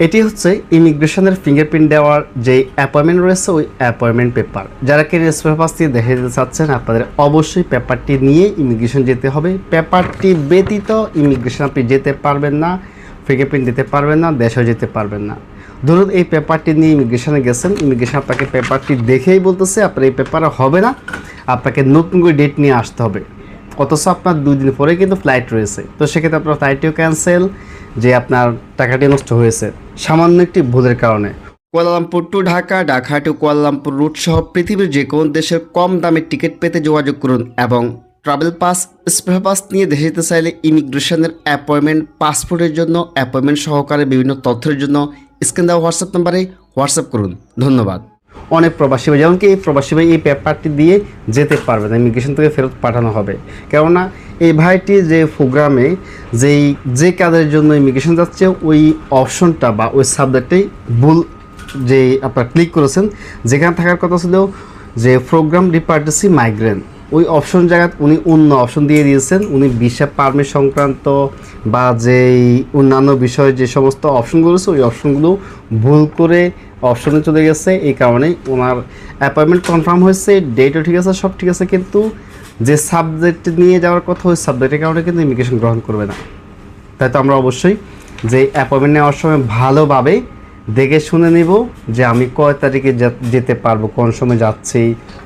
এটি হচ্ছে ইমিগ্রেশনের ফিঙ্গারপ্রিন্ট দেওয়ার যে অ্যাপয়েন্টমেন্ট রয়েছে, ওই অ্যাপয়েন্টমেন্ট পেপার। যারা ক্যারিয়ার পেপার দিয়ে দেখে দিতে চাচ্ছেন, আপনাদের অবশ্যই পেপারটি নিয়ে ইমিগ্রেশন যেতে হবে। পেপারটি ব্যতীত ইমিগ্রেশন আপনি যেতে পারবেন না, ফিঙ্গারপ্রিন্ট দিতে পারবেন না, দেশেও যেতে পারবেন না। ধরুন এই পেপারটি নিয়ে ইমিগ্রেশনে গেছেন, ইমিগ্রেশন আপনাকে পেপারটি দেখেই বলতেছে আপনার এই পেপারে হবে না, আপনাকে নতুন করে ডেট নিয়ে আসতে হবে। অথচ আপনার 2 দিন পরে কিন্তু ফ্লাইট রয়েছে, তো সেক্ষেত্রে আপনার ফ্লাইটটিও ক্যান্সেল, যে আপনার টাকাটি নষ্ট হয়েছে সামান্য একটি ভুলের কারণে। Kuala Lumpur to Dhaka, Dhaka to Kuala Lumpur route সহ পৃথিবীর যে কোনো দেশের কম দামের টিকিট পেতে যোগাযোগ করুন এবং ট্রাভেল পাস, স্পেশাল পাস নিয়ে দেশে যেতে চাইলে ইমিগ্রেশনের অ্যাপয়েন্টমেন্ট, পাসপোর্টের জন্য অ্যাপয়েন্টমেন্ট সহকারে বিভিন্ন তথ্যের জন্য স্ক্রিন দেওয়া হোয়াটসঅ্যাপ নাম্বারে হোয়াটসঅ্যাপ করুন। ধন্যবাদ। অনেক প্রবাসী ভাই, যেমন কি এই প্রবাসী ভাই এই পেপারটি দিয়ে যেতে পারবে না, ইমিগ্রেশন থেকে ফেরত পাঠানো হবে। কেননা এই ভাইটি যে প্রোগ্রামে যে কাজের জন্য ইমিগ্রেশন যাচ্ছে, ওই অপশনটা বা ওই সাবজেক্টেই ভুল যে আপনার ক্লিক করেছেন, যেখানে থাকার কথা ছিল যে প্রোগ্রাম ডিপার্টেন্সি মাইগ্রেন্ট, ওই অপশন জায়গায় উনি অন্য অপশন দিয়ে দিয়েছেন। উনি ভিসা পারমিট সংক্রান্ত বা যেই অন্যান্য বিষয়ে যে সমস্ত অপশনগুলো আছে, ওই অপশনগুলো ভুল করে অপশনে চলে গেছে। এই কারণেই ওনার অ্যাপয়েন্টমেন্ট কনফার্ম হয়েছে, ডেটও ঠিক আছে, সব ঠিক আছে, কিন্তু যে সাবজেক্ট নিয়ে যাওয়ার কথা ওই সাবজেক্টের কারণে কিন্তু ইমিগ্রেশন গ্রহণ করবে না। তাই তো আমরা অবশ্যই যে অ্যাপয়েন্টমেন্ট নেওয়ার সময় ভালোভাবে দেখে শুনে নিব যে আমি কয় তারিখে যেতে পারবো, কোন সময় যাচ্ছি,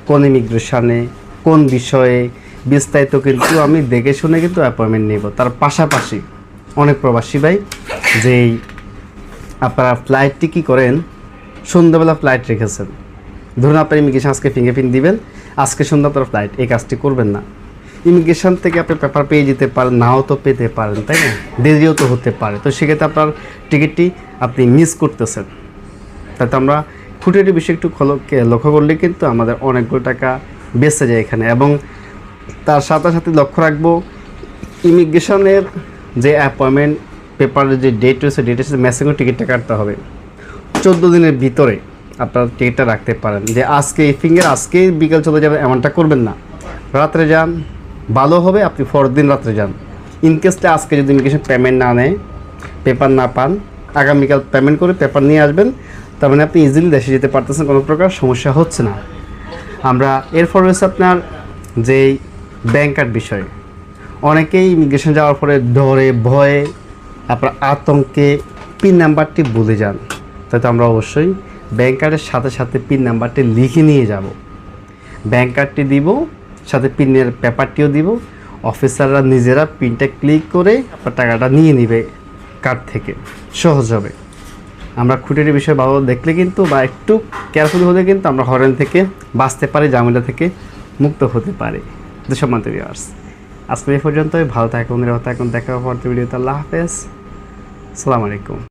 কোন ইমিগ্রেশনে, কোন বিষয়ে বিস্তারিত কিন্তু আমি দেখে শুনে কিন্তু অ্যাপয়েন্টমেন্ট নেব। তার পাশাপাশি অনেক প্রবাসী ভাই যেই আপনারা ফ্লাইটটি কী করেন, সন্ধ্যাবেলা ফ্লাইট রেখেছেন, ধরুন আপনার ইমিগ্রেশন আজকে ফিঙ্গারপ্রিন্ট দিবেন, আজকে সন্ধ্যা আপনার ফ্লাইট, এই কাজটি করবেন না। ইমিগ্রেশন থেকে আপনি পেপার পেয়ে যেতে পারেন, নাও তো পেতে পারেন, তাই না, দেরিও তো হতে পারে। তো সেক্ষেত্রে আপনার টিকিটটি আপনি মিস করতেছেন। তাতে আমরা খুঁটিনাটি বিষয় একটু লক্ষ্য করলে কিন্তু আমাদের অনেকগুলো টাকা বেঁচে যায় এখানে। এবং তার সাথে সাথে লক্ষ্য রাখবো ইমিগ্রেশনের যে অ্যাপয়েন্টমেন্ট পেপারের যে ডেট রয়েছে, ডেটের সাথে ম্যাচিং টিকিটটা কাটতে হবে। 14 দিনের ভিতরে আপনার টিকিটটা রাখতে পারেন, যে আজকে এই ফিঙ্গার আজকে বিকেল চলে যাবে এমনটা করবেন না। রাত্রে যান, ভালো হবে আপনি পরের দিন রাত্রে যান। ইনকেসটা আজকে যদি ইমিগ্রেশন পেমেন্ট না নেয়, পেপার না পান, আগামীকাল পেমেন্ট করে পেপার নিয়ে আসবেন, তার মানে আপনি ইজিলি দেশে যেতে পারতেছেন, কোনো প্রকার সমস্যা হচ্ছে না। আমরা এরপর রয়েছে আপনার যেই ব্যাংক কার্ড বিষয়। অনেকেই ইমিগ্রেশন যাওয়ার পরে ডরে ভয়ে আপনার আতঙ্কে পিন নাম্বারটি ভুলে যান। তাই তো আমরা অবশ্যই ব্যাংক কার্ডের সাথে সাথে পিন নাম্বারটি লিখে নিয়ে যাব। ব্যাংক কার্ডটি দিব, সাথে পিনের পেপারটিও দিব। অফিসাররা নিজেরা পিনটা ক্লিক করে আপনার টাকাটা নিয়ে নেবে কার্ড থেকে, সহজ হবে। আমরা খুঁটির বিষয় ভালো দেখলে কিন্তু বা একটু কেয়ারফুল হলে কিন্তু আমরা হয়রানি থেকে বাঁচতে পারি, ঝামেলা থেকে মুক্ত হতে পারি। সম্মানিত ভিউয়ার্স, আজকে এই পর্যন্তই। ভালো থাকুন, নিরাপদ থাকুন, দেখা হবে পরবর্তী ভিডিওতে। আল্লাহ হাফেজ, আসসালামু আলাইকুম।